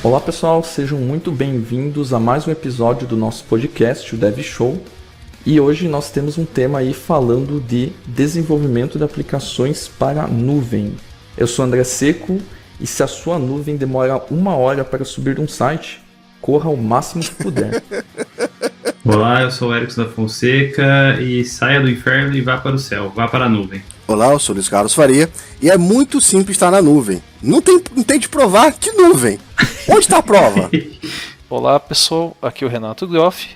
Olá pessoal, sejam muito bem-vindos a mais um episódio do nosso podcast, o Dev Show. E hoje nós temos um tema aí falando de desenvolvimento de aplicações para nuvem. Eu sou André Seco e se a sua nuvem demora 1 hora para subir um site, corra o máximo que puder. Olá, eu sou o Erickson da Fonseca e saia do inferno e vá para o céu, vá para a nuvem. Olá, eu sou o Luiz Carlos Faria e é muito simples estar na nuvem. Não tem de provar que nuvem. Onde está a prova? Olá pessoal, aqui é o Renato Groff.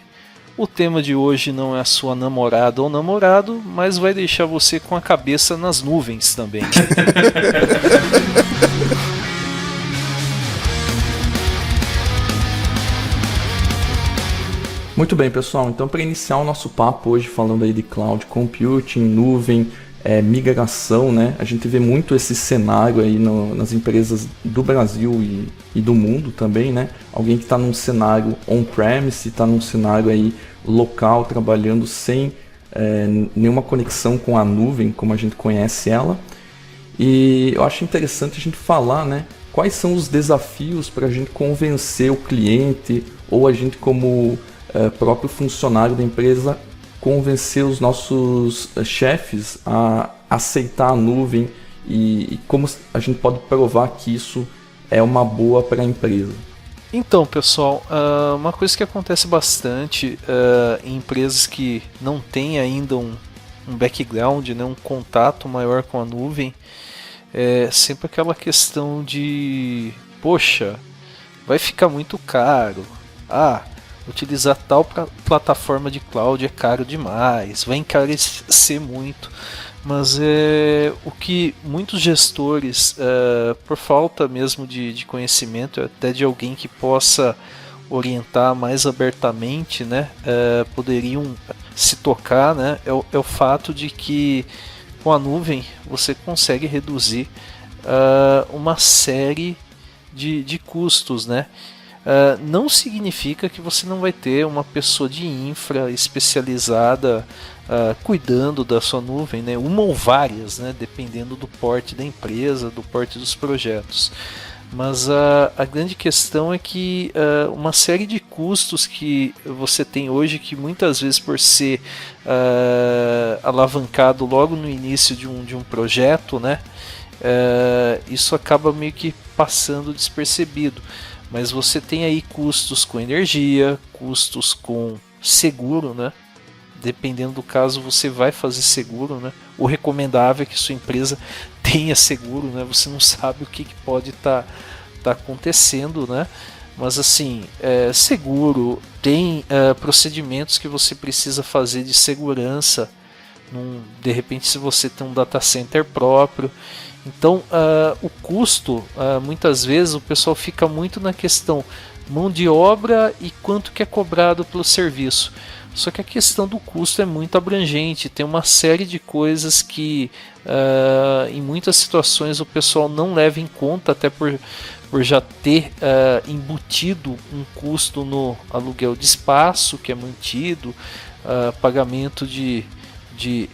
O tema de hoje não é a sua namorada ou namorado, mas vai deixar você com a cabeça nas nuvens também. Muito bem, pessoal. Então, para iniciar o nosso papo hoje falando aí de cloud computing, nuvem, migração, né? A gente vê muito esse cenário aí nas empresas do Brasil e do mundo também, né? Alguém que está num cenário on-premise, está num cenário aí local, trabalhando sem nenhuma conexão com a nuvem, como a gente conhece ela. E eu acho interessante a gente falar, né? Quais são os desafios para a gente convencer o cliente ou a gente como próprio funcionário da empresa convencer os nossos chefes a aceitar a nuvem e como a gente pode provar que isso é uma boa para a empresa. Então, pessoal, uma coisa que acontece bastante em empresas que não têm ainda um background, né, um contato maior com a nuvem, é sempre aquela questão de, poxa, vai ficar muito caro. Utilizar tal plataforma de cloud é caro demais, vai encarecer muito. Mas o que muitos gestores, por falta mesmo de conhecimento, até de alguém que possa orientar mais abertamente, né, poderiam se tocar, né, é o fato de que com a nuvem você consegue reduzir uma série de custos, né? Não significa que você não vai ter uma pessoa de infra especializada cuidando da sua nuvem, né? Uma ou várias, né? Dependendo do porte da empresa, do porte dos projetos. Mas a grande questão é que uma série de custos que você tem hoje, que muitas vezes por ser alavancado logo no início de um projeto, né? Isso acaba meio que passando despercebido. Mas você tem aí custos com energia, custos com seguro, né? Dependendo do caso, você vai fazer seguro, né? O recomendável é que sua empresa tenha seguro, né? Você não sabe o que pode estar acontecendo, né? Mas assim, seguro, tem procedimentos que você precisa fazer de segurança. De repente, se você tem um data center próprio. Então, o custo, muitas vezes o pessoal fica muito na questão mão de obra e quanto que é cobrado pelo serviço. Só que a questão do custo é muito abrangente, tem uma série de coisas que em muitas situações o pessoal não leva em conta, até por já ter embutido um custo no aluguel de espaço que é mantido, pagamento de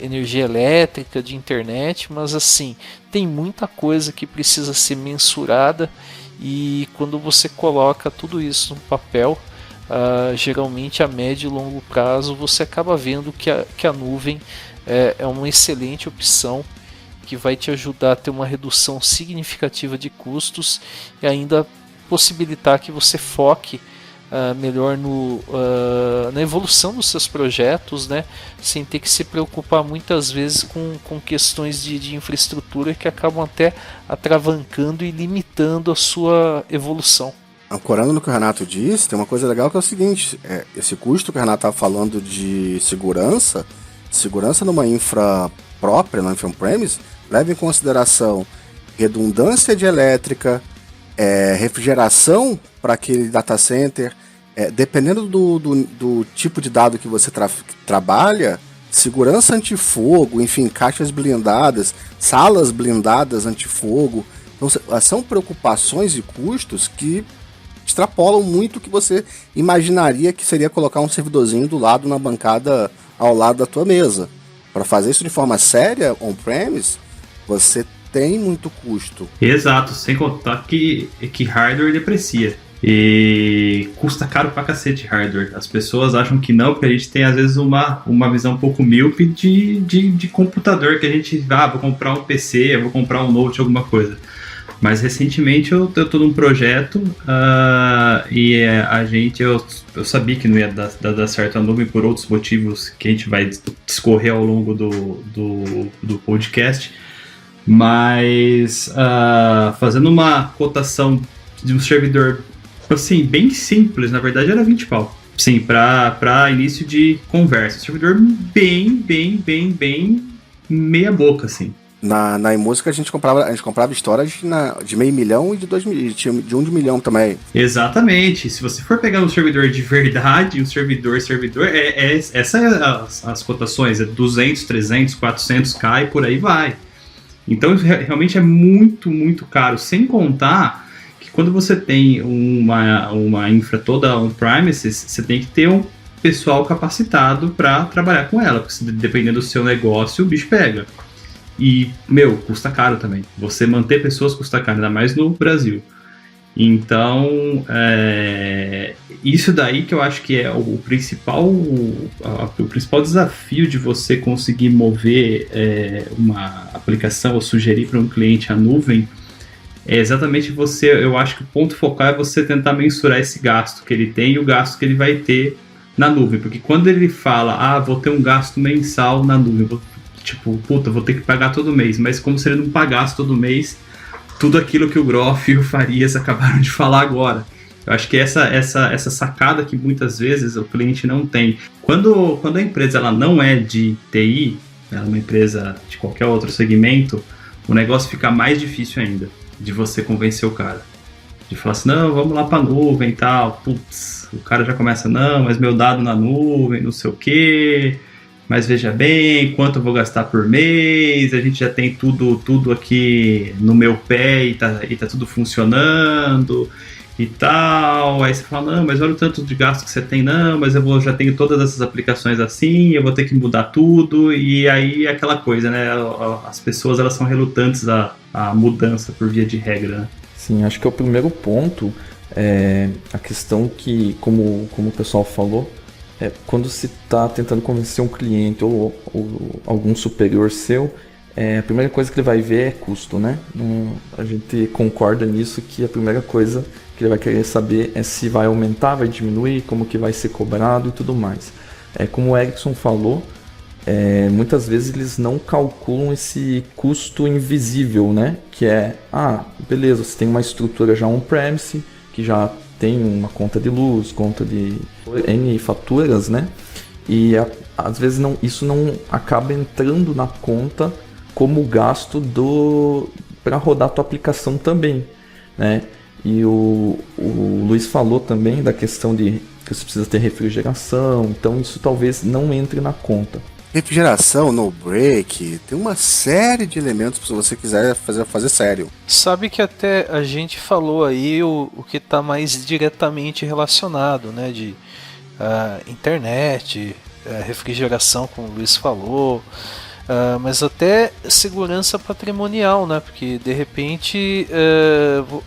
energia elétrica, de internet, mas assim, tem muita coisa que precisa ser mensurada e quando você coloca tudo isso no papel, geralmente a médio e longo prazo você acaba vendo que a nuvem é uma excelente opção que vai te ajudar a ter uma redução significativa de custos e ainda possibilitar que você foque melhor na evolução dos seus projetos, né? Sem ter que se preocupar muitas vezes com questões de infraestrutura que acabam até atravancando e limitando a sua evolução. Ancorando no que o Renato disse, tem uma coisa legal que é o seguinte, esse custo que o Renato estava falando de segurança numa infra própria, na infra on-premise, leva em consideração redundância de elétrica, refrigeração para aquele data center, dependendo do tipo de dado que você trabalha, segurança antifogo, enfim, caixas blindadas, salas blindadas antifogo. Então, são preocupações e custos que extrapolam muito o que você imaginaria que seria colocar um servidorzinho do lado na bancada ao lado da tua mesa. Para fazer isso de forma séria, on-premise, você tem muito custo. Exato, sem contar que hardware deprecia. E custa caro pra cacete hardware. As pessoas acham que não, porque a gente tem às vezes uma visão um pouco míope de computador, que a gente, vou comprar um PC, eu vou comprar um Note, alguma coisa. Mas recentemente eu tô num projeto e eu sabia que não ia dar certo a nuvem por outros motivos que a gente vai discorrer ao longo do podcast, mas fazendo uma cotação de um servidor assim, bem simples, na verdade era 20 pau. Sim, pra início de conversa. Servidor bem meia boca, assim. Na iMúsica a gente comprava storage de $500 000 e de 2 milhões, de 1 milhão também. Exatamente. Se você for pegar um servidor de verdade, um servidor, essas as cotações, é 200, 300, 400k e por aí vai. Então realmente é muito, muito caro, sem contar que quando você tem uma infra toda on-premises, você tem que ter um pessoal capacitado para trabalhar com ela, porque dependendo do seu negócio, o bicho pega. E, custa caro também. Você manter pessoas custa caro, ainda mais no Brasil. Então, isso daí que eu acho que é o principal desafio de você conseguir mover uma aplicação ou sugerir para um cliente a nuvem, é exatamente eu acho que o ponto focal é você tentar mensurar esse gasto que ele tem e o gasto que ele vai ter na nuvem. Porque quando ele fala, vou ter um gasto mensal na nuvem, vou ter que pagar todo mês, mas como se ele não pagasse todo mês tudo aquilo que o Groff e o Farias acabaram de falar agora. Eu acho que essa sacada que muitas vezes o cliente não tem. Quando a empresa ela não é de TI, ela é uma empresa de qualquer outro segmento, o negócio fica mais difícil ainda de você convencer o cara. De falar assim, não, vamos lá pra nuvem e tal. Putz, o cara já começa, não, mas meu dado na nuvem, não sei o quê... Mas veja bem, quanto eu vou gastar por mês, a gente já tem tudo aqui no meu pé e tá tudo funcionando e tal. Aí você fala, não, mas olha o tanto de gasto que você tem, não, mas já tenho todas essas aplicações assim, eu vou ter que mudar tudo. E aí aquela coisa, né? As pessoas elas são relutantes à mudança por via de regra, né? Sim, acho que é o primeiro ponto, a questão que, como o pessoal falou, quando se está tentando convencer um cliente ou algum superior seu, a primeira coisa que ele vai ver é custo, né? A gente concorda nisso, que a primeira coisa que ele vai querer saber é se vai aumentar, vai diminuir, como que vai ser cobrado e tudo mais. Como o Erickson falou, muitas vezes eles não calculam esse custo invisível, né? Que beleza, você tem uma estrutura já on-premise, que já tem uma conta de luz, conta de N faturas, né? E às vezes isso não acaba entrando na conta como gasto para rodar a tua aplicação também, né? E o Luiz falou também da questão de que você precisa ter refrigeração, então isso talvez não entre na conta. Refrigeração, no break, tem uma série de elementos se você quiser fazer sério. Sabe que até a gente falou aí o que está mais diretamente relacionado, né? De internet, refrigeração, como o Luiz falou, mas até segurança patrimonial, né? Porque de repente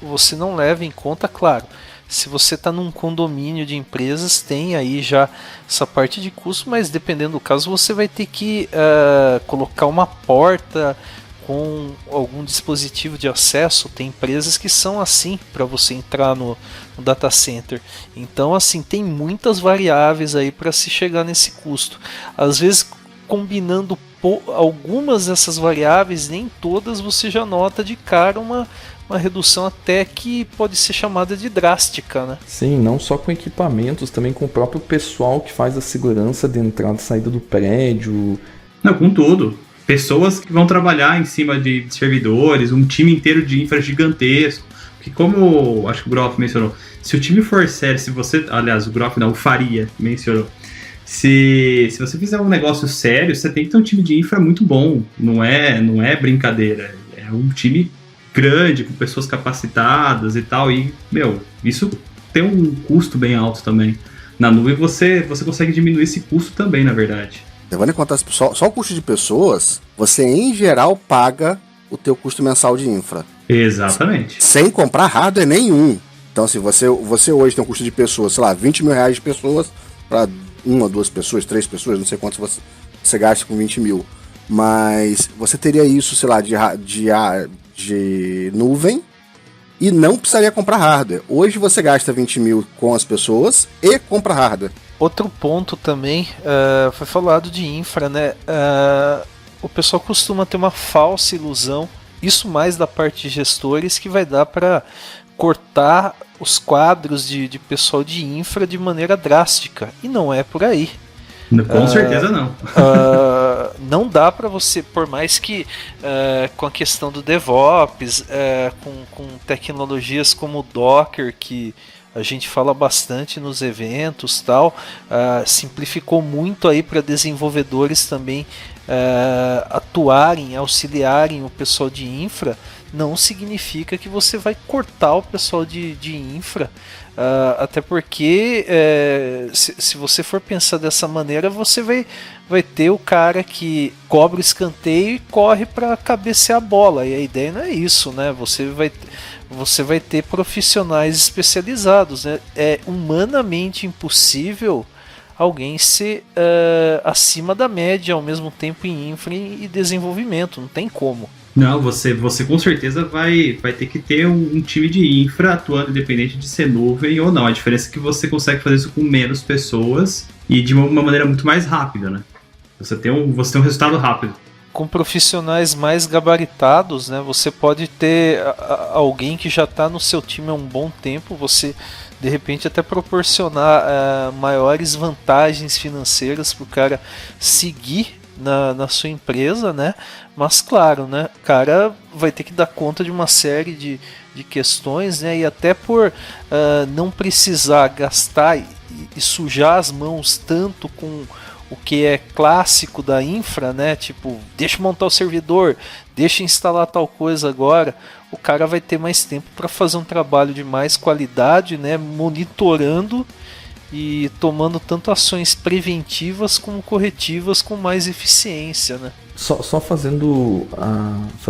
você não leva em conta, claro. Se você está num condomínio de empresas, tem aí já essa parte de custo, mas dependendo do caso, você vai ter que colocar uma porta com algum dispositivo de acesso. Tem empresas que são assim para você entrar no data center. Então, assim, tem muitas variáveis aí para se chegar nesse custo. Às vezes, combinando algumas dessas variáveis, nem todas você já nota de cara uma redução até que pode ser chamada de drástica, né? Sim, não só com equipamentos, também com o próprio pessoal que faz a segurança de entrada e saída do prédio. Não, com tudo. Pessoas que vão trabalhar em cima de servidores, um time inteiro de infra gigantesco. Porque como acho que o Groff mencionou, se o time for sério, o Groff não, o Faria mencionou, se você fizer um negócio sério, você tem que ter um time de infra muito bom, não é brincadeira, é um time grande, com pessoas capacitadas e tal, e, isso tem um custo bem alto também. Na nuvem você consegue diminuir esse custo também, na verdade. Levando em conta só o custo de pessoas, você em geral paga o teu custo mensal de infra. Exatamente. Sem comprar hardware nenhum. Então, assim, você hoje tem um custo de pessoas, sei lá, 20 mil reais de pessoas para 1, 2 pessoas, 3 pessoas, não sei quantos você gasta com 20 mil. Mas você teria isso, sei lá, de nuvem e não precisaria comprar hardware. Hoje você gasta 20 mil com as pessoas e compra hardware. Outro ponto também, foi falado de infra, né? O pessoal costuma ter uma falsa ilusão, isso mais da parte de gestores, que vai dar para cortar os quadros de pessoal de infra de maneira drástica. E não é por aí. Com certeza não. Não dá para você, por mais que com a questão do DevOps, com tecnologias como o Docker, que a gente fala bastante nos eventos, tal, simplificou muito aí para desenvolvedores também atuarem, auxiliarem o pessoal de infra. Não significa que você vai cortar o pessoal de infra, até porque se você for pensar dessa maneira, você vai ter o cara que cobra o escanteio e corre para cabecear a bola, e a ideia não é isso, né? Você vai ter profissionais especializados, né? É humanamente impossível alguém ser acima da média ao mesmo tempo em infra e desenvolvimento, não tem como. Não, você com certeza vai ter que ter um time de infra atuando independente de ser nuvem ou não. A diferença é que você consegue fazer isso com menos pessoas e de uma maneira muito mais rápida, né? Você tem um resultado rápido. Com profissionais mais gabaritados, né? Você pode ter alguém que já está no seu time há um bom tempo, você de repente até proporcionar maiores vantagens financeiras para o cara seguir na sua empresa, né? Mas claro, né? O cara vai ter que dar conta de uma série de questões, né? E até por não precisar gastar e sujar as mãos tanto com o que é clássico da infra, né? Tipo, deixa eu montar o servidor, deixa eu instalar tal coisa agora. O cara vai ter mais tempo para fazer um trabalho de mais qualidade, né? Monitorando e tomando tanto ações preventivas como corretivas com mais eficiência, né? Só fazendo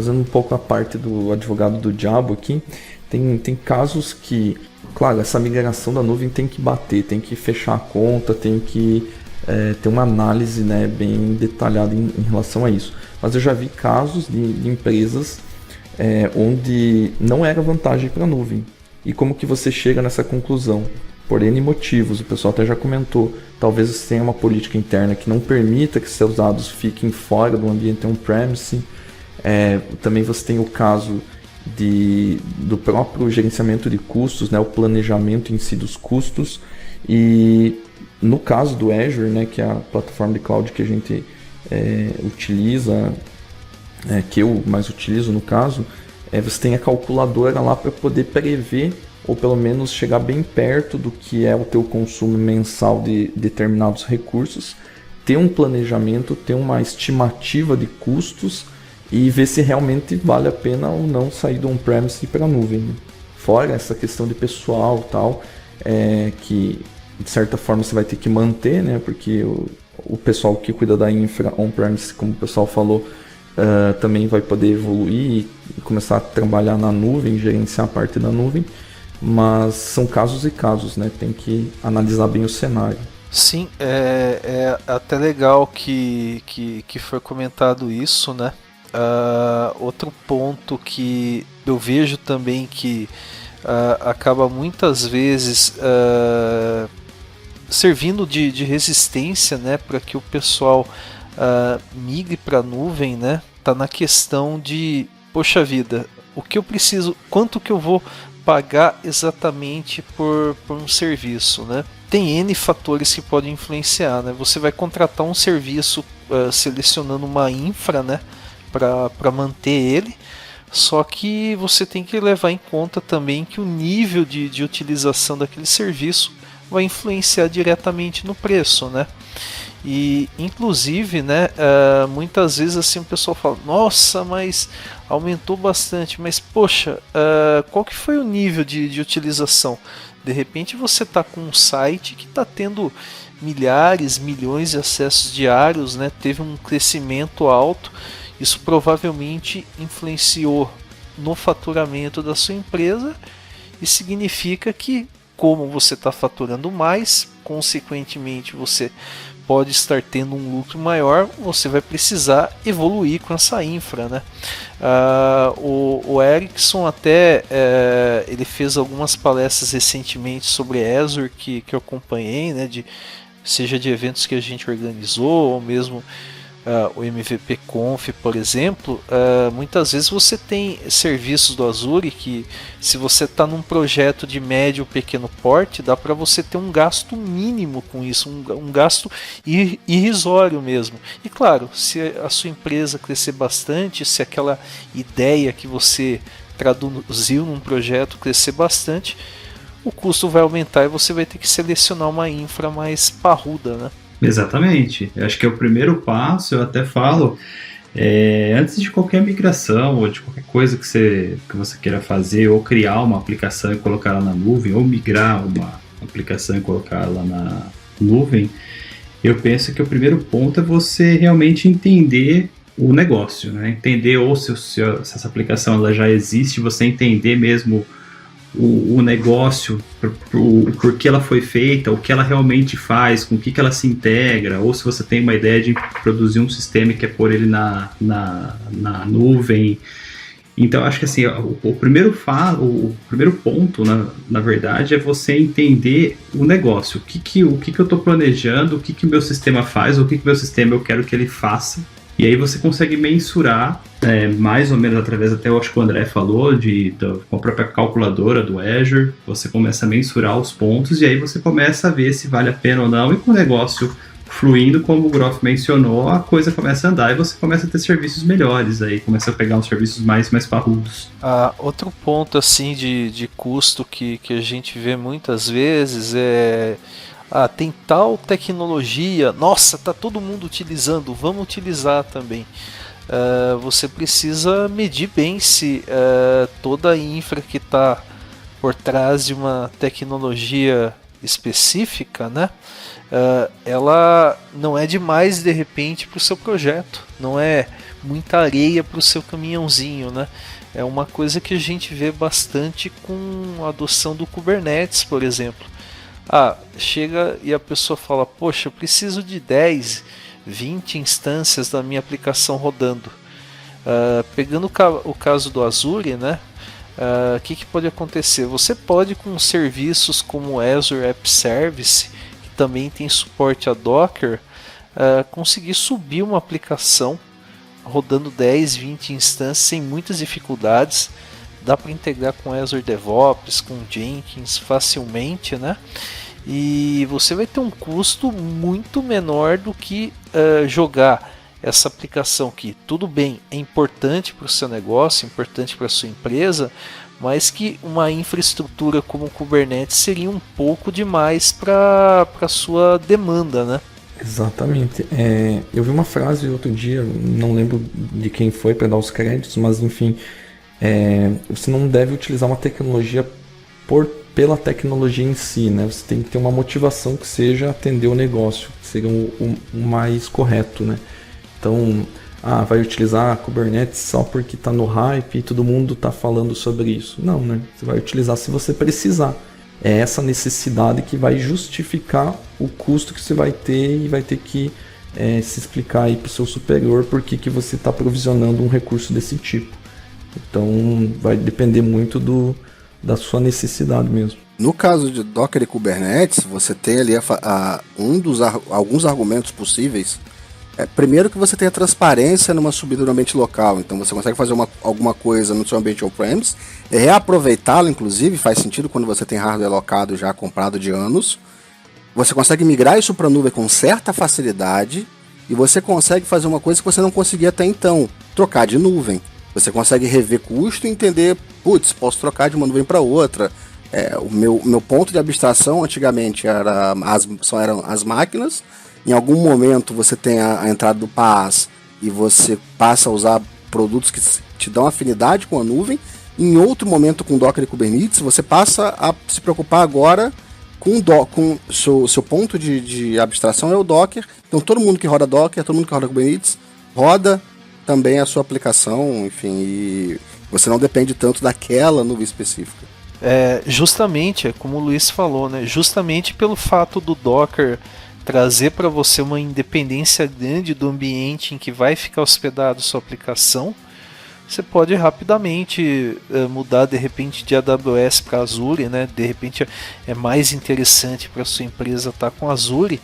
um pouco a parte do advogado do diabo aqui, tem casos que, claro, essa migração da nuvem tem que bater, tem que fechar a conta, tem que ter uma análise, né, bem detalhada em relação a isso. Mas eu já vi casos de empresas onde não era vantagem para a nuvem. E como que você chega nessa conclusão? Por N motivos, o pessoal até já comentou, talvez você tenha uma política interna que não permita que seus dados fiquem fora do ambiente on-premise. Também você tem o caso do próprio gerenciamento de custos, né, o planejamento em si dos custos. E no caso do Azure, né, que é a plataforma de cloud que a gente utiliza, que eu mais utilizo no caso, você tem a calculadora lá para poder prever ou pelo menos chegar bem perto do que é o teu consumo mensal de determinados recursos, ter um planejamento, ter uma estimativa de custos e ver se realmente vale a pena ou não sair do on-premise para a nuvem. Fora essa questão de pessoal e tal, que de certa forma você vai ter que manter, né? Porque o pessoal que cuida da infra on-premise, como o pessoal falou, também vai poder evoluir e começar a trabalhar na nuvem, gerenciar a parte da nuvem. Mas são casos e casos, né? Tem que analisar bem o cenário. Sim, é até legal que foi comentado isso, né? Outro ponto que eu vejo também que acaba muitas vezes servindo de resistência, né? Para que o pessoal migre para a nuvem, né? Tá na questão de, poxa vida, o que eu preciso, quanto que eu vou pagar exatamente por um serviço, né? Tem N fatores que podem influenciar, né? Você vai contratar um serviço selecionando uma infra, né? Para manter ele, só que você tem que levar em conta também que o nível de utilização daquele serviço vai influenciar diretamente no preço, né? E inclusive, né, muitas vezes assim o pessoal fala, nossa, mas aumentou bastante, mas poxa, qual que foi o nível de utilização? De repente você está com um site que está tendo milhares, milhões de acessos diários, né, teve um crescimento alto, isso provavelmente influenciou no faturamento da sua empresa e significa que, como você está faturando mais, consequentemente você pode estar tendo um lucro maior, você vai precisar evoluir com essa infra, né? O Ericsson até ele fez algumas palestras recentemente sobre Azure que eu acompanhei, né? Seja de eventos que a gente organizou ou mesmo o MVP Conf, por exemplo. Muitas vezes você tem serviços do Azure que, se você está num projeto de médio ou pequeno porte, dá para você ter um gasto mínimo com isso, um gasto irrisório mesmo. E claro, se a sua empresa crescer bastante, se aquela ideia que você traduziu num projeto crescer bastante, o custo vai aumentar e você vai ter que selecionar uma infra mais parruda, né? Exatamente. Eu acho que é o primeiro passo. Eu até falo, antes de qualquer migração ou de qualquer coisa que você queira fazer, ou criar uma aplicação e colocar ela na nuvem, ou migrar uma aplicação e colocar ela na nuvem, eu penso que o primeiro ponto é você realmente entender o negócio, né? Entender ou se essa aplicação ela já existe, você entender mesmo o negócio, por que ela foi feita, o que ela realmente faz, com o que ela se integra, ou se você tem uma ideia de produzir um sistema e quer pôr ele na nuvem. Então, acho que assim, o primeiro ponto, na verdade, é você entender o negócio, o que eu estou planejando, o que o meu sistema faz, o que o meu sistema eu quero que ele faça. E aí você consegue mensurar, mais ou menos através, até eu acho que o André falou, com a própria calculadora do Azure, você começa a mensurar os pontos e aí você começa a ver se vale a pena ou não, e com o negócio fluindo, como o Groff mencionou, a coisa começa a andar e você começa a ter serviços melhores, aí começa a pegar uns serviços mais parrudos. Outro ponto assim de custo que a gente vê muitas vezes tem tal tecnologia, nossa, tá todo mundo utilizando, vamos utilizar também. Você precisa medir bem se toda a infra que está por trás de uma tecnologia específica, né, ela não é demais de repente para o seu projeto, não é muita areia para o seu caminhãozinho, né? É uma coisa que a gente vê bastante com a adoção do Kubernetes, por exemplo. Chega e a pessoa fala, poxa, eu preciso de 10, 20 instâncias da minha aplicação rodando. Pegando o caso do Azure, né? O que pode acontecer? Você pode, com serviços como o Azure App Service, que também tem suporte a Docker, conseguir subir uma aplicação rodando 10, 20 instâncias sem muitas dificuldades. Dá para integrar com Azure DevOps, com Jenkins facilmente, né? E você vai ter um custo muito menor do que jogar essa aplicação que, tudo bem, é importante para o seu negócio, importante para a sua empresa, mas que uma infraestrutura como o Kubernetes seria um pouco demais para a sua demanda, né? Exatamente. Eu vi uma frase outro dia, não lembro de quem foi para dar os créditos, mas enfim, você não deve utilizar uma tecnologia pela tecnologia em si, né? Você tem que ter uma motivação que seja atender o negócio, que seja o mais correto, né? Então, vai utilizar a Kubernetes só porque está no hype e todo mundo está falando sobre isso. Não, né? Você vai utilizar se você precisar. É essa necessidade que vai justificar o custo que você vai ter e vai ter que se explicar aí para o seu superior por que você está provisionando um recurso desse tipo. Então, vai depender muito da sua necessidade mesmo. No caso de Docker e Kubernetes, você tem ali alguns argumentos possíveis. Primeiro, que você tem a transparência numa subida no ambiente local, então você consegue fazer alguma coisa no seu ambiente on-premise, reaproveitá-lo, inclusive, faz sentido quando você tem hardware alocado já comprado de anos. Você consegue migrar isso para a nuvem com certa facilidade e você consegue fazer uma coisa que você não conseguia até então, trocar de nuvem. Você consegue rever custo e entender, posso trocar de uma nuvem para outra. O meu ponto de abstração antigamente eram as máquinas. Em algum momento você tem a entrada do PaaS e você passa a usar produtos que te dão afinidade com a nuvem. Em outro momento, com Docker e Kubernetes, você passa a se preocupar agora com seu ponto de abstração é o Docker. Então todo mundo que roda Docker, todo mundo que roda Kubernetes, roda também a sua aplicação, enfim, e você não depende tanto daquela nuvem específica. Justamente, é como o Luiz falou, né? Justamente pelo fato do Docker trazer para você uma independência grande do ambiente em que vai ficar hospedado sua aplicação, você pode rapidamente mudar de repente de AWS para Azure, né? De repente é mais interessante para sua empresa estar com Azure.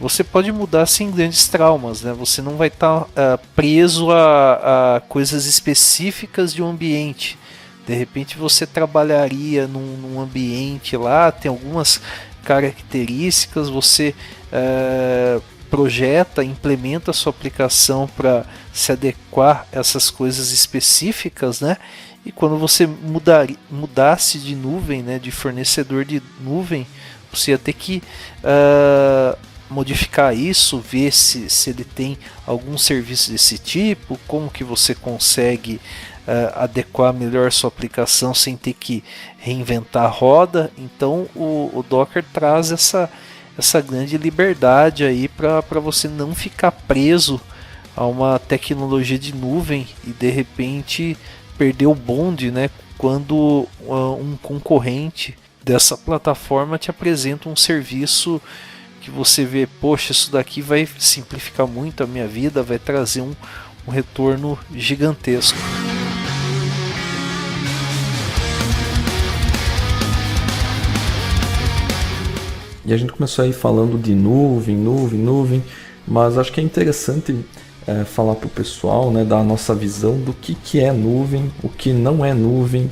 Você pode mudar sem grandes traumas, né? Você não vai estar preso a coisas específicas de um ambiente. De repente você trabalharia num ambiente lá, tem algumas características, você projeta, implementa a sua aplicação para se adequar a essas coisas específicas, né? E quando você mudasse de nuvem, né, de fornecedor de nuvem, você ia ter que modificar isso, ver se ele tem algum serviço desse tipo, como que você consegue adequar melhor sua aplicação sem ter que reinventar a roda. Então o Docker traz essa grande liberdade aí para você não ficar preso a uma tecnologia de nuvem e de repente perder o bonde, né, quando um concorrente dessa plataforma te apresenta um serviço que você vê, poxa, isso daqui vai simplificar muito a minha vida, vai trazer um retorno gigantesco. E a gente começou aí falando de nuvem, mas acho que é interessante falar para o pessoal, né, dar a nossa visão do que é nuvem, o que não é nuvem.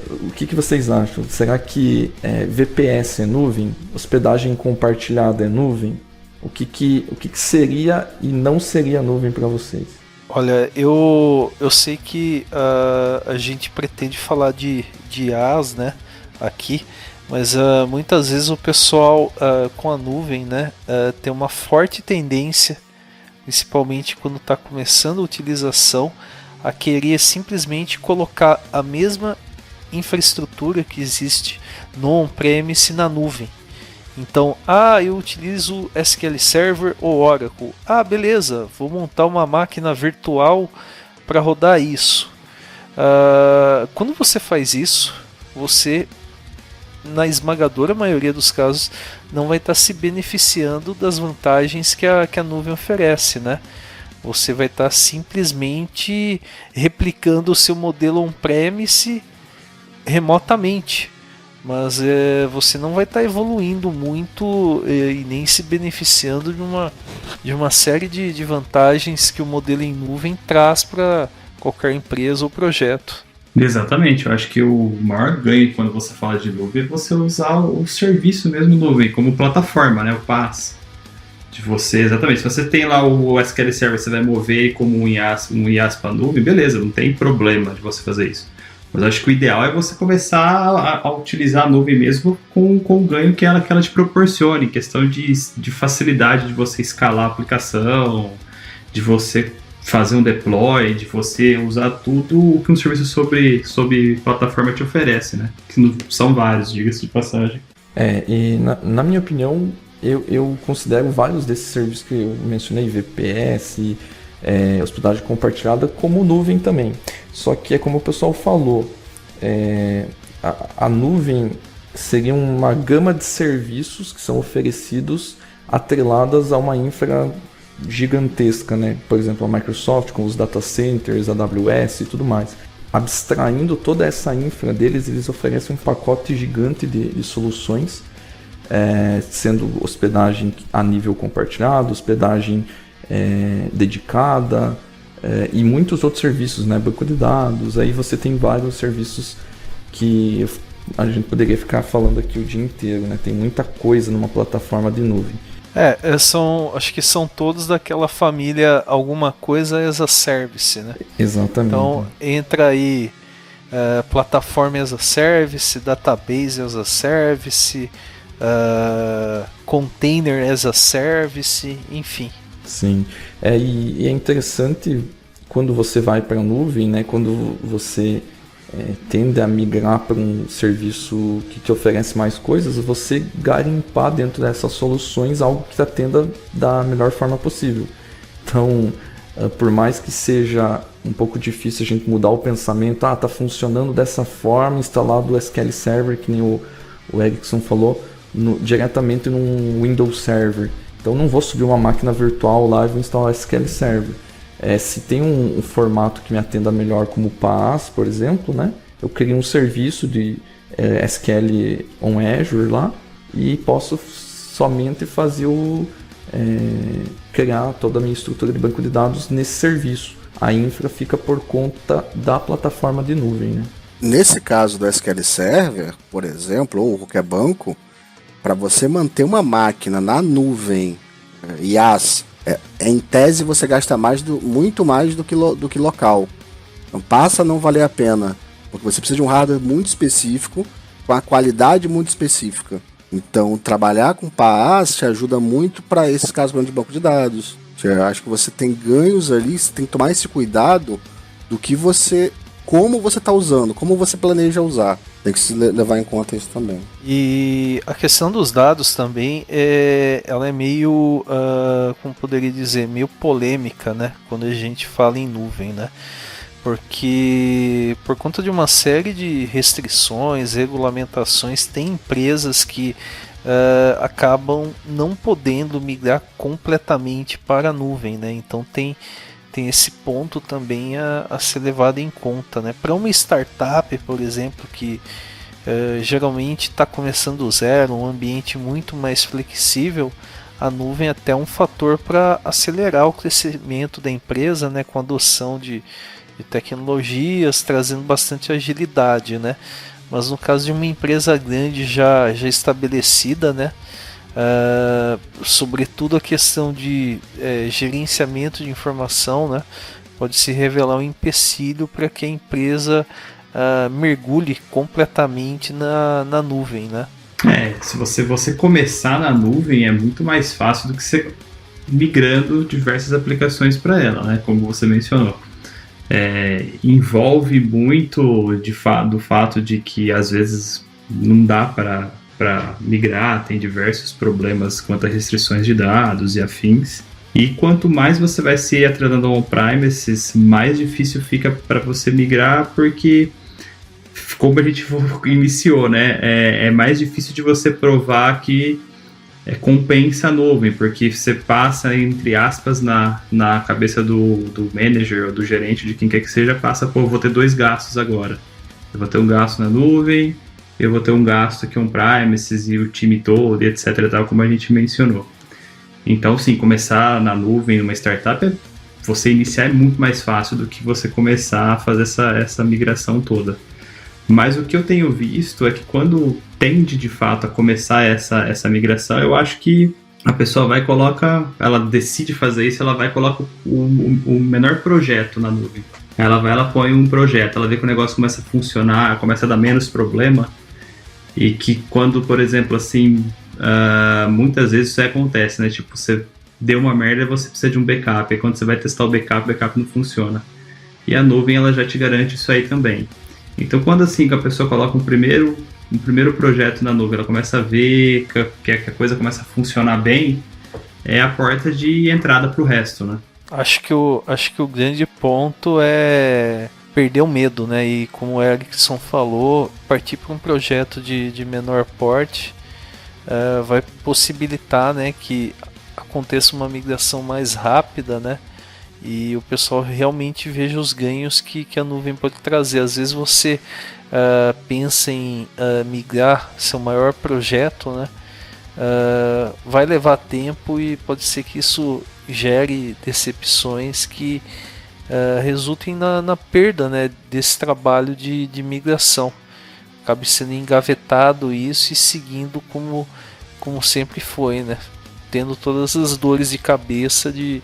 O que vocês acham? Será que VPS é nuvem? Hospedagem compartilhada é nuvem? O que seria e não seria nuvem para vocês? Olha, eu sei que a gente pretende falar de IaaS, né, aqui, mas muitas vezes o pessoal com a nuvem, né, tem uma forte tendência, principalmente quando está começando a utilização, a querer simplesmente colocar a mesma infraestrutura que existe no on-premise na nuvem. Então, eu utilizo SQL Server ou Oracle. Beleza, vou montar uma máquina virtual para rodar isso. Quando você faz isso, você, na esmagadora maioria dos casos, não vai estar se beneficiando das vantagens que a nuvem oferece, né? Você vai estar simplesmente replicando o seu modelo on-premise remotamente, mas você não vai estar evoluindo muito e nem se beneficiando de uma série de vantagens que o modelo em nuvem traz para qualquer empresa ou projeto. Exatamente, eu acho que o maior ganho quando você fala de nuvem é você usar o serviço mesmo nuvem como plataforma, né, o PaaS. De você, exatamente, se você tem lá o SQL Server, você vai mover como um IaaS para nuvem, beleza, não tem problema de você fazer isso. Mas eu acho que o ideal é você começar a utilizar a nuvem mesmo com o ganho que ela te proporcione, questão de facilidade de você escalar a aplicação, de você fazer um deploy, de você usar tudo o que um serviço sobre plataforma te oferece, né? Que não são vários, diga-se de passagem. E na minha opinião, eu considero vários desses serviços que eu mencionei, VPS, hospedagem compartilhada, como nuvem também. Só que é como o pessoal falou, a nuvem seria uma gama de serviços que são oferecidos atreladas a uma infra gigantesca, né? Por exemplo, a Microsoft com os data centers, a AWS e tudo mais. Abstraindo toda essa infra deles, eles oferecem um pacote gigante de soluções, sendo hospedagem a nível compartilhado, hospedagem dedicada e muitos outros serviços, né? Banco de dados. Aí você tem vários serviços que a gente poderia ficar falando aqui o dia inteiro, né? Tem muita coisa numa plataforma de nuvem. Acho que são todos daquela família alguma coisa as a service, né? Exatamente. Então entra aí plataforma as a service, database as a service, container as a service, enfim. Sim, e é interessante quando você vai para a nuvem, né? Quando você tende a migrar para um serviço que te oferece mais coisas, você garimpar dentro dessas soluções algo que atenda da melhor forma possível. Então, por mais que seja um pouco difícil a gente mudar o pensamento, tá funcionando dessa forma, instalado o SQL Server, que nem o Erickson falou, diretamente num Windows Server. Então não vou subir uma máquina virtual lá e vou instalar o SQL Server. Se tem um formato que me atenda melhor, como o PaaS, por exemplo, né? Eu crio um serviço de SQL on Azure lá e posso somente fazer criar toda a minha estrutura de banco de dados nesse serviço. A infra fica por conta da plataforma de nuvem, né? Nesse caso do SQL Server, por exemplo, ou qualquer banco, para você manter uma máquina na nuvem, IaaS, em tese você gasta muito mais do que local. Então passa a não valer a pena, porque você precisa de um hardware muito específico, com a qualidade muito específica. Então trabalhar com PaaS te ajuda muito para esses casos de banco de dados. Eu acho que você tem ganhos ali, você tem que tomar esse cuidado do que como você está usando, como você planeja usar. Tem que se levar em conta isso também. E a questão dos dados também, ela é meio, como poderia dizer, meio polêmica, né? Quando a gente fala em nuvem, né? Porque por conta de uma série de restrições, regulamentações, tem empresas que acabam não podendo migrar completamente para a nuvem, né? Então tem esse ponto também a ser levado em conta, né? Para uma startup, por exemplo, que geralmente está começando do zero, um ambiente muito mais flexível, a nuvem é até um fator para acelerar o crescimento da empresa, né? Com a adoção de tecnologias, trazendo bastante agilidade, né? Mas no caso de uma empresa grande já estabelecida, né? Sobretudo a questão de gerenciamento de informação, né? Pode se revelar um empecilho para que a empresa mergulhe completamente na nuvem, né? Se você começar na nuvem é muito mais fácil do que você migrando diversas aplicações para ela, né? Como você mencionou. Envolve muito do fato de que às vezes não dá para migrar, tem diversos problemas quanto a restrições de dados e afins. E quanto mais você vai se atrelando ao on-premises, mais difícil fica para você migrar, porque, como a gente iniciou, né, é mais difícil de você provar que compensa a nuvem, porque você passa, entre aspas, na cabeça do manager ou do gerente, de quem quer que seja, eu vou ter dois gastos agora. Eu vou ter um gasto na nuvem, eu vou ter um gasto aqui on-premises e o time todo, e etc, tal, como a gente mencionou. Então, sim, começar na nuvem, numa startup, você iniciar é muito mais fácil do que você começar a fazer essa migração toda. Mas o que eu tenho visto é que quando tende de fato a começar essa migração, eu acho que a pessoa ela decide fazer isso, ela vai e coloca o menor projeto na nuvem. Ela põe um projeto, ela vê que o negócio começa a funcionar, começa a dar menos problema, e que quando, por exemplo, assim, muitas vezes isso acontece, né? Tipo, você deu uma merda, você precisa de um backup, e quando você vai testar o backup não funciona. E a nuvem, ela já te garante isso aí também. Então, quando assim que a pessoa coloca um primeiro projeto na nuvem, ela começa a ver que a coisa começa a funcionar bem, é a porta de entrada para o resto, né? Acho que o grande ponto é perder o medo, né? E como o Erickson falou, partir para um projeto de menor porte vai possibilitar, né, que aconteça uma migração mais rápida, né? E o pessoal realmente veja os ganhos que a nuvem pode trazer. Às vezes você pensa em migrar seu maior projeto, né? Vai levar tempo e pode ser que isso gere decepções que resultem na perda, né, desse trabalho de migração. Acabe sendo engavetado isso e seguindo como sempre foi, né? Tendo todas as dores de cabeça de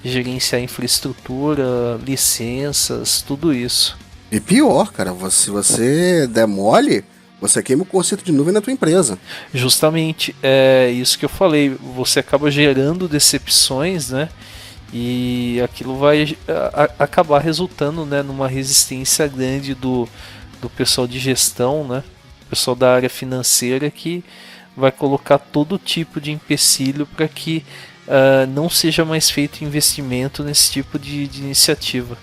gerenciar infraestrutura, licenças, tudo isso. E pior, cara, se você der mole, você queima o conceito de nuvem na tua empresa. Justamente, é isso que eu falei, você acaba gerando decepções, né? E aquilo vai acabar resultando, né, numa resistência grande do pessoal de gestão, né? Pessoal da área financeira que vai colocar todo tipo de empecilho para que não seja mais feito investimento nesse tipo de iniciativa.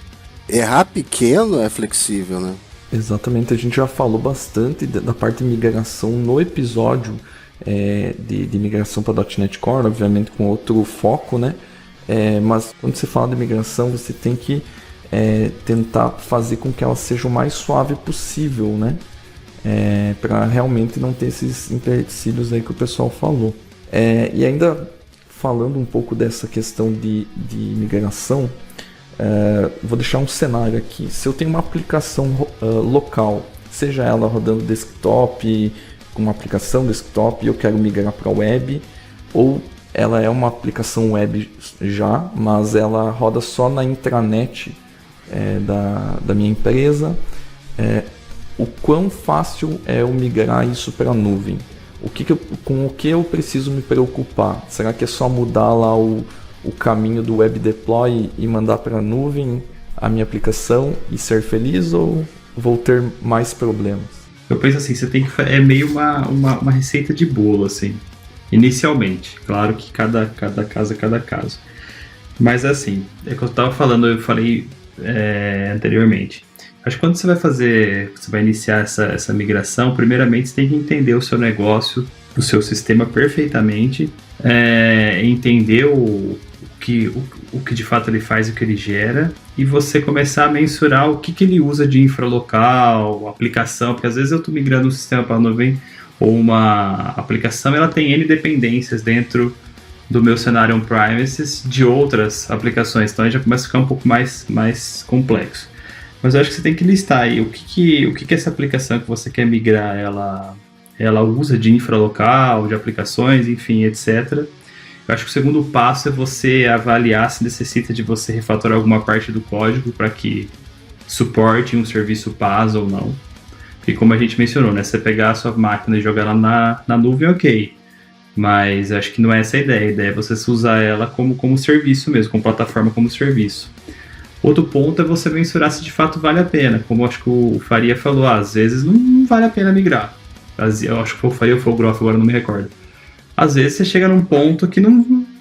Errar pequeno é flexível, né? Exatamente, a gente já falou bastante da parte de migração no episódio de migração para .NET Core, obviamente com outro foco, né? Mas quando você fala de migração, você tem que tentar fazer com que ela seja o mais suave possível, né? Para realmente não ter esses empecilhos aí que o pessoal falou. E ainda falando um pouco dessa questão de migração, vou deixar um cenário aqui. Se eu tenho uma aplicação local, seja ela rodando desktop, com uma aplicação desktop e eu quero migrar para a web, ou ela é uma aplicação web já, mas ela roda só na intranet da minha empresa, o quão fácil é eu migrar isso para a nuvem? Com o que eu preciso me preocupar? Será que é só mudar lá o caminho do web deploy e mandar para a nuvem a minha aplicação e ser feliz, ou vou ter mais problemas? Eu penso assim, você tem que é meio uma receita de bolo, assim, inicialmente. Claro que cada caso é cada caso. Mas assim, é que eu falei anteriormente. Acho que quando você vai iniciar essa migração, primeiramente você tem que entender o seu negócio, o seu sistema perfeitamente, entender o que de fato ele faz e o que ele gera, e você começar a mensurar o que ele usa de infralocal, aplicação, porque às vezes eu estou migrando um sistema para a nuvem ou uma aplicação, ela tem N dependências dentro do meu cenário on-premises de outras aplicações, então aí já começa a ficar um pouco mais complexo. Mas eu acho que você tem que listar aí o que essa aplicação que você quer migrar ela usa de infralocal, de aplicações, enfim, etc. Eu acho que o segundo passo é você avaliar se necessita de você refatorar alguma parte do código para que suporte um serviço PaaS ou não. Porque como a gente mencionou, né, você pegar a sua máquina e jogar ela na nuvem, ok. Mas acho que não é essa a ideia. A ideia é você usar ela como serviço mesmo, como plataforma como serviço. Outro ponto é você mensurar se de fato vale a pena. Como acho que o Faria falou, às vezes não vale a pena migrar. Eu acho que foi o Faria ou foi o Groff, agora não me recordo. Às vezes você chega num ponto que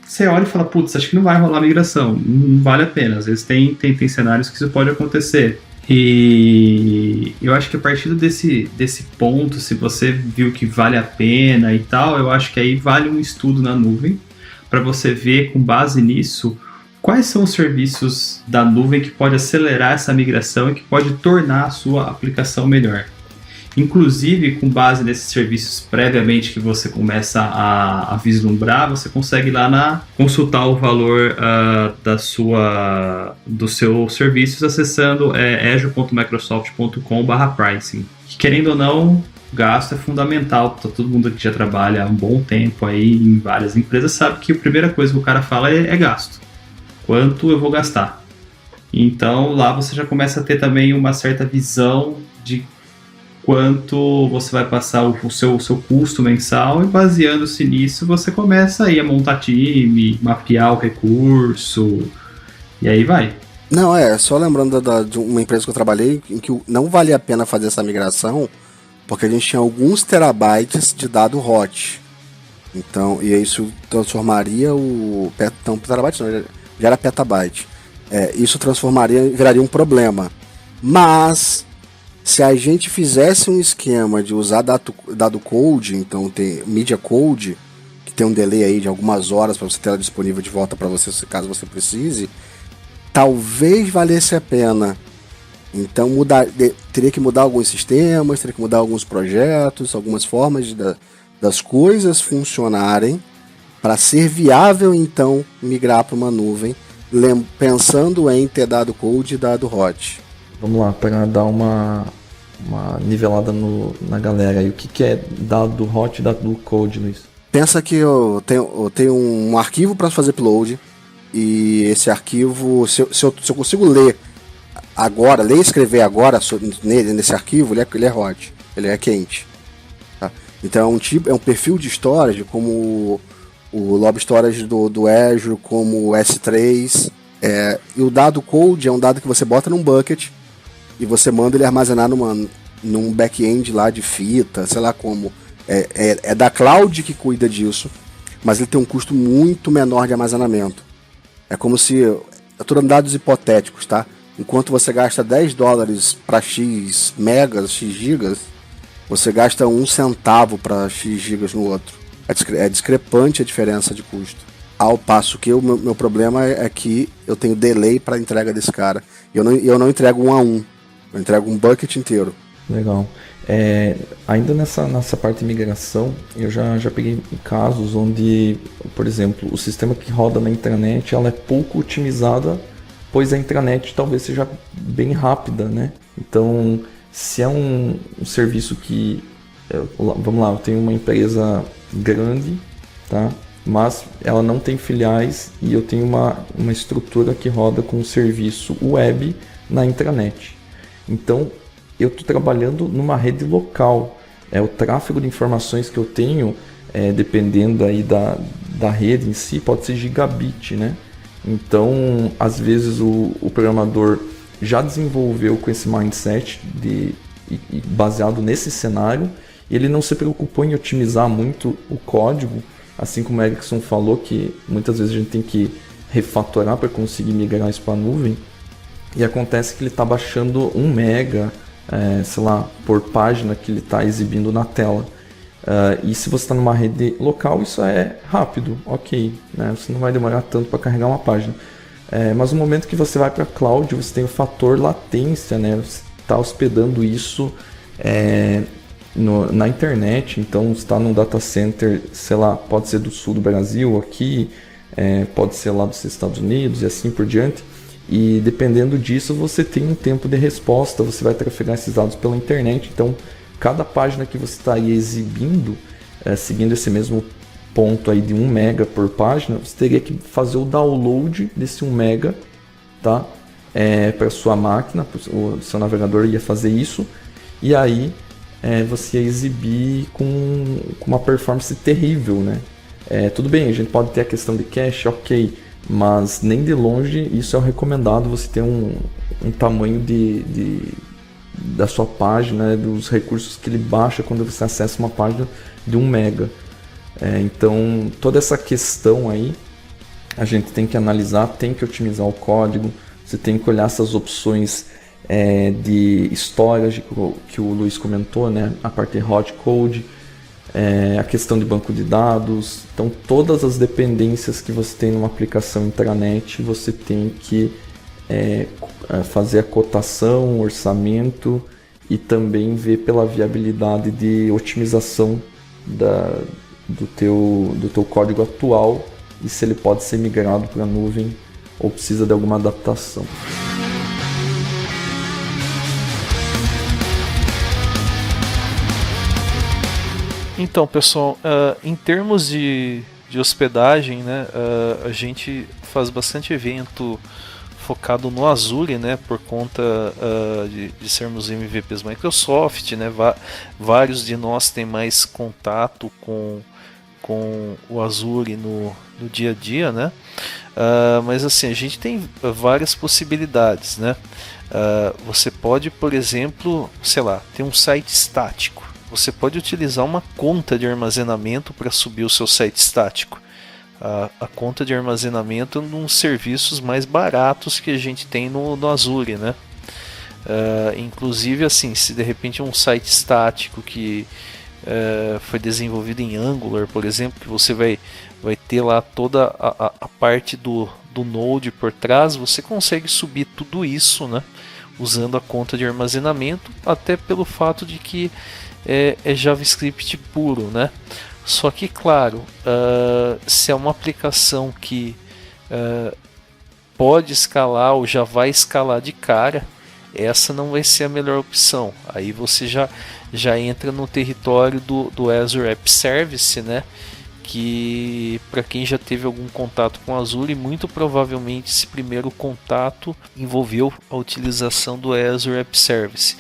você olha e fala, putz, acho que não vai rolar migração, não vale a pena. Às vezes tem cenários que isso pode acontecer. E eu acho que a partir desse ponto, se você viu que vale a pena e tal, eu acho que aí vale um estudo na nuvem para você ver, com base nisso, quais são os serviços da nuvem que pode acelerar essa migração e que pode tornar a sua aplicação melhor. Inclusive, com base nesses serviços previamente que você começa a vislumbrar, você consegue ir lá consultar o valor dos seus serviços acessando azure.microsoft.com/pricing. Querendo ou não, o gasto é fundamental. Todo mundo que já trabalha há um bom tempo aí em várias empresas sabe que a primeira coisa que o cara fala é gasto. Quanto eu vou gastar? Então lá você já começa a ter também uma certa visão de quanto você vai passar o seu custo mensal, e baseando-se nisso você começa aí a montar time, mapear o recurso, e aí vai. Não, só lembrando de uma empresa que eu trabalhei em que não valia a pena fazer essa migração, porque a gente tinha alguns terabytes de dado hot. Então, e isso transformaria não, terabyte não, já era petabyte. Isso viraria um problema. Mas se a gente fizesse um esquema de usar dado code, então tem media code, que tem um delay aí de algumas horas para você ter ela disponível de volta para você, caso você precise, talvez valesse a pena. Então teria que mudar alguns sistemas, teria que mudar alguns projetos, algumas formas das coisas funcionarem para ser viável então migrar para uma nuvem, pensando em ter dado code e dado hot. Vamos lá, para dar uma nivelada na galera aí. O que é dado hot e dado cold, Luiz? Pensa que eu tenho um arquivo para fazer upload, e esse arquivo, se eu consigo ler e escrever agora nesse arquivo, ele é hot, ele é quente. Tá? Então é um perfil de storage como o Lob Storage do Azure, como o S3. E o dado cold é um dado que você bota num bucket e você manda ele armazenar num back-end lá de fita, sei lá como. É da cloud que cuida disso. mas ele tem um custo muito menor de armazenamento. É como se... Eu estou dando dados hipotéticos, tá? Enquanto você gasta $10 para X megas, X gigas, você gasta 1 centavo para X gigas no outro. É discrepante a diferença de custo. Ao passo que o meu problema é que eu tenho delay para a entrega desse cara. E eu não entrego 1 a 1. Eu entrego um bucket inteiro. Legal. Ainda nessa parte de migração, eu já peguei casos onde, por exemplo, o sistema que roda na intranet ela é pouco otimizada, pois a intranet talvez seja bem rápida, né? Então, se é um serviço que... Vamos lá, eu tenho uma empresa grande, tá? Mas ela não tem filiais e eu tenho uma estrutura que roda com um serviço web na intranet. Então, eu estou trabalhando numa rede local. O tráfego de informações que eu tenho, dependendo aí da rede em si, pode ser gigabit, né? Então, às vezes o programador já desenvolveu com esse mindset baseado nesse cenário, e ele não se preocupou em otimizar muito o código, assim como o Erickson falou, que muitas vezes a gente tem que refatorar para conseguir migrar isso para a nuvem, e acontece que ele está baixando 1 mega, sei lá, por página que ele está exibindo na tela. E se você está numa rede local, isso é rápido, ok, né? Você não vai demorar tanto para carregar uma página. Mas no momento que você vai para a cloud, você tem o fator latência, né? Você está hospedando isso na internet, então você está num data center, sei lá, pode ser do sul do Brasil, aqui, pode ser lá dos Estados Unidos e assim por diante. E dependendo disso, você tem um tempo de resposta, você vai trafegar esses dados pela internet. Então, cada página que você está aí exibindo, seguindo esse mesmo ponto aí de 1 mega por página, você teria que fazer o download desse 1 mega, tá? Para sua máquina, o seu navegador ia fazer isso, e aí você ia exibir com uma performance terrível, né? Tudo bem, a gente pode ter a questão de cache, ok, mas nem de longe isso é o recomendado, você ter um tamanho da sua página, dos recursos que ele baixa quando você acessa uma página de 1 mega. Então toda essa questão aí a gente tem que analisar, tem que otimizar o código, você tem que olhar essas opções de storage que o Luiz comentou, né? A parte de hot code, a questão de banco de dados. Então todas as dependências que você tem numa aplicação intranet, você tem que fazer a cotação, orçamento e também ver pela viabilidade de otimização do teu código atual e se ele pode ser migrado para a nuvem ou precisa de alguma adaptação. Então, pessoal, em termos de hospedagem, né, a gente faz bastante evento focado no Azure, né, por conta de sermos MVPs Microsoft, né, vários de nós têm mais contato com o Azure no dia a dia, né, mas assim, a gente tem várias possibilidades, né, você pode, por exemplo, sei lá, ter um site estático. Você pode utilizar uma conta de armazenamento para subir o seu site estático. A conta de armazenamento é um dos serviços mais baratos que a gente tem no Azure, né? Inclusive, assim, se de repente é um site estático que foi desenvolvido em Angular, por exemplo, que você vai ter lá toda a parte do Node por trás, você consegue subir tudo isso, né? Usando a conta de armazenamento, até pelo fato de que é JavaScript puro, né? Só que, claro, se é uma aplicação que pode escalar ou já vai escalar de cara, essa não vai ser a melhor opção. Aí você já entra no território do Azure App Service, né? Que para quem já teve algum contato com Azure, muito provavelmente esse primeiro contato envolveu a utilização do Azure App Service.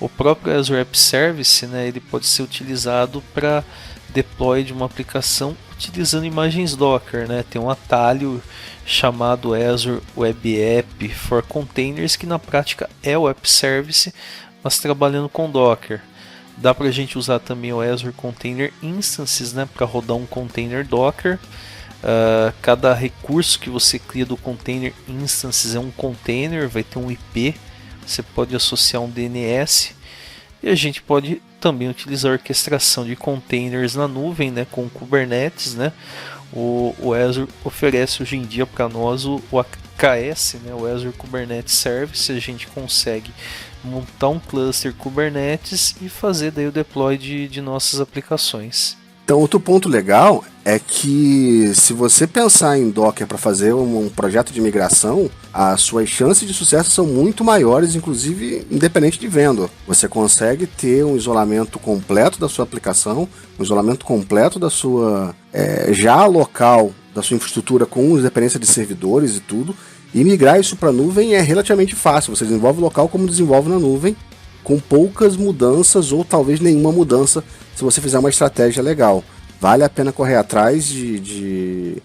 O próprio Azure App Service, né, ele pode ser utilizado para deploy de uma aplicação utilizando imagens Docker, né? Tem um atalho chamado Azure Web App for Containers, que na prática é o App Service, mas trabalhando com Docker. Dá para a gente usar também o Azure Container Instances, né, para rodar um container Docker. Cada recurso que você cria do Container Instances é um container, vai ter um IP, você pode associar um DNS, e a gente pode também utilizar a orquestração de containers na nuvem, né, com Kubernetes, né. O Azure oferece hoje em dia para nós o AKS, né, o Azure Kubernetes Service. A gente consegue montar um cluster Kubernetes e fazer daí o deploy de nossas aplicações. Então, outro ponto legal é que se você pensar em Docker para fazer um projeto de migração, as suas chances de sucesso são muito maiores, inclusive independente de vendor. Você consegue ter um isolamento completo da sua aplicação, um isolamento completo da sua já local, da sua infraestrutura com independência de servidores e tudo, e migrar isso para a nuvem é relativamente fácil. Você desenvolve local como desenvolve na nuvem, com poucas mudanças ou talvez nenhuma mudança, se você fizer uma estratégia legal. Vale a pena correr atrás de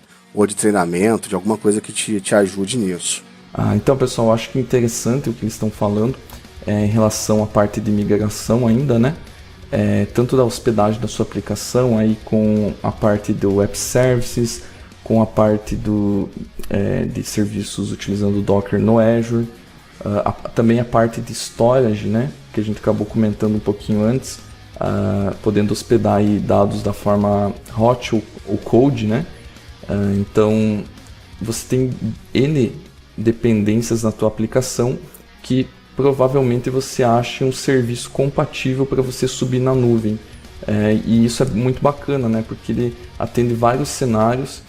treinamento, de alguma coisa que te ajude nisso. Então, pessoal, eu acho que interessante o que eles estão falando em relação à parte de migração ainda, né? Tanto da hospedagem da sua aplicação, aí com a parte do Web Services, com a parte de serviços utilizando o Docker no Azure, também a parte de storage, né? Que a gente acabou comentando um pouquinho antes, podendo hospedar aí dados da forma hot ou cold, né? Então você tem N dependências na tua aplicação que provavelmente você ache um serviço compatível para você subir na nuvem. E isso é muito bacana, né? Porque ele atende vários cenários,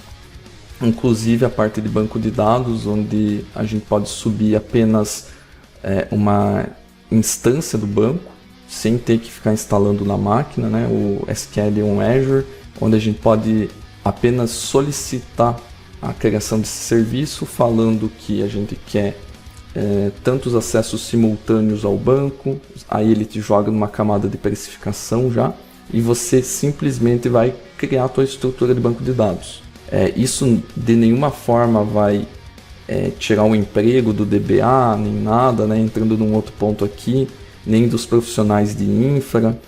inclusive a parte de banco de dados, onde a gente pode subir apenas uma instância do banco, sem ter que ficar instalando na máquina, né? O SQL on Azure, onde a gente pode apenas solicitar a criação desse serviço, falando que a gente quer tantos acessos simultâneos ao banco, aí ele te joga numa camada de precificação já, e você simplesmente vai criar a tua estrutura de banco de dados. Isso de nenhuma forma vai tirar o emprego do DBA, nem nada, né? Entrando num outro ponto aqui, nem dos profissionais de infra.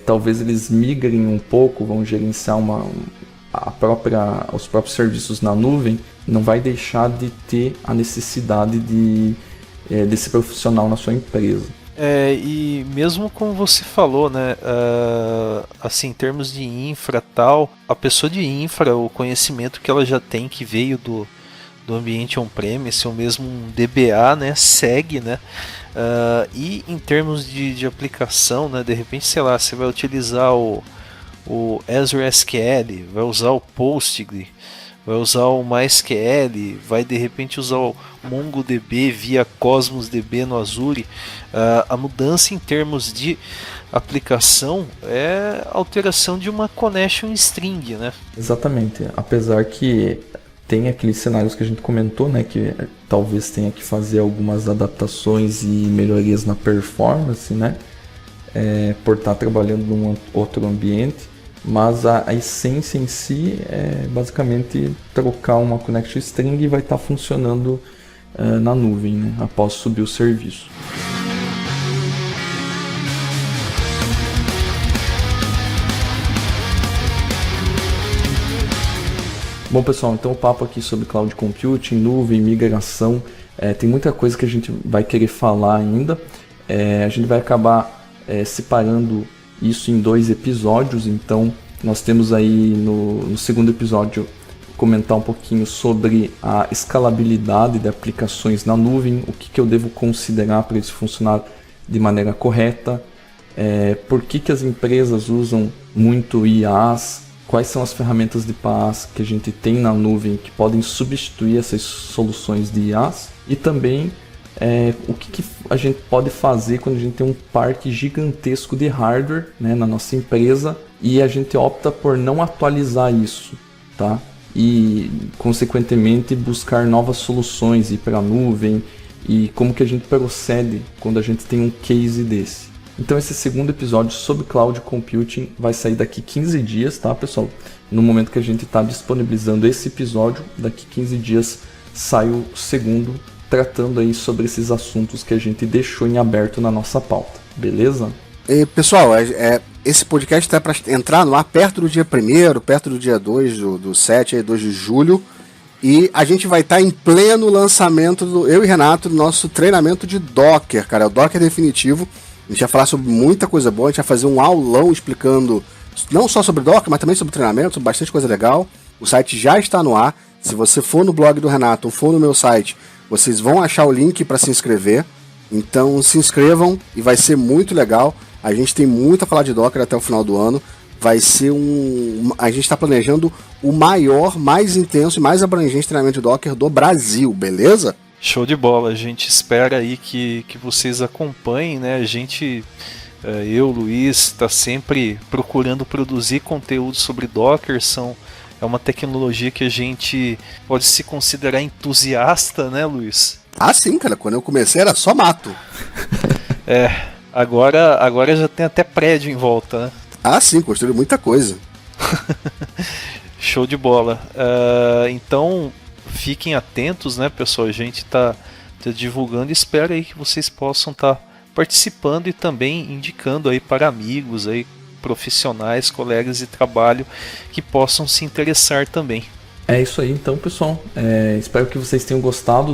Talvez eles migrem um pouco, vão gerenciar os próprios serviços na nuvem, não vai deixar de ter a necessidade desse profissional na sua empresa. E mesmo como você falou, né, assim, em termos de infra tal, a pessoa de infra, o conhecimento que ela já tem, que veio do ambiente on-premise, ou mesmo um DBA, né, segue, né, e em termos de aplicação, né, de repente, sei lá, você vai utilizar o Azure SQL, vai usar o Postgre, vai usar o MySQL, vai de repente usar o MongoDB via Cosmos DB no Azure. A mudança em termos de aplicação é alteração de uma connection string, né? Exatamente, apesar que tem aqueles cenários que a gente comentou, né, que talvez tenha que fazer algumas adaptações e melhorias na performance, né, por estar trabalhando num outro ambiente. Mas a essência em si é basicamente trocar uma connection string e vai estar funcionando na nuvem, né, após subir o serviço. Bom, pessoal, então o papo aqui sobre cloud computing, nuvem, migração, tem muita coisa que a gente vai querer falar ainda. A gente vai acabar separando isso em 2 episódios, então nós temos aí no segundo episódio comentar um pouquinho sobre a escalabilidade de aplicações na nuvem, o que eu devo considerar para isso funcionar de maneira correta, por que as empresas usam muito IaaS, quais são as ferramentas de PaaS que a gente tem na nuvem que podem substituir essas soluções de IaaS, e também o que a gente pode fazer quando a gente tem um parque gigantesco de hardware, né, na nossa empresa e a gente opta por não atualizar isso, tá? E consequentemente buscar novas soluções, ir para a nuvem, e como que a gente procede quando a gente tem um case desse. Então esse segundo episódio sobre Cloud Computing vai sair daqui 15 dias, tá, pessoal? No momento que a gente está disponibilizando esse episódio, daqui 15 dias sai o segundo, tratando aí sobre esses assuntos que a gente deixou em aberto na nossa pauta, beleza? E, pessoal, esse podcast está para entrar no ar perto do dia 1º, perto do dia 2 do 7, 2 de julho. E a gente vai estar em pleno lançamento, eu e Renato, do nosso treinamento de Docker, cara. O Docker definitivo. A gente vai falar sobre muita coisa boa, a gente vai fazer um aulão explicando não só sobre Docker, mas também sobre treinamento, sobre bastante coisa legal. O site já está no ar. Se você for no blog do Renato ou for no meu site, vocês vão achar o link para se inscrever. Então se inscrevam e vai ser muito legal. A gente tem muito a falar de Docker até o final do ano. Vai ser a gente está planejando o maior, mais intenso e mais abrangente treinamento de Docker do Brasil, beleza? Show de bola, a gente espera aí que vocês acompanhem, né? A gente, eu, Luiz, está sempre procurando produzir conteúdo sobre Docker. É uma tecnologia que a gente pode se considerar entusiasta, né, Luiz? Ah, sim, cara, quando eu comecei era só mato. Agora já tem até prédio em volta, né? Ah, sim, construí muita coisa. Show de bola. Então, fiquem atentos, né, pessoal? A gente tá divulgando e espero aí que vocês possam estar participando e também indicando aí para amigos, aí, profissionais, colegas de trabalho que possam se interessar também. É isso aí, então, pessoal. Espero que vocês tenham gostado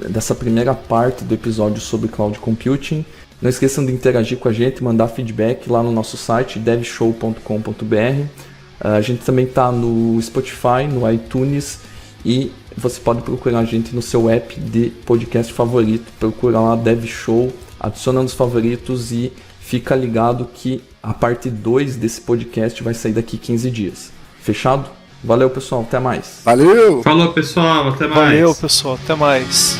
dessa primeira parte do episódio sobre Cloud Computing. Não esqueçam de interagir com a gente, mandar feedback lá no nosso site devshow.com.br. A gente também está no Spotify, no iTunes, e você pode procurar a gente no seu app de podcast favorito. Procura lá DevShow, adiciona nos favoritos e fica ligado que a parte 2 desse podcast vai sair daqui 15 dias. Fechado? Valeu, pessoal, até mais. Valeu! Falou, pessoal, até mais. Valeu, pessoal, até mais.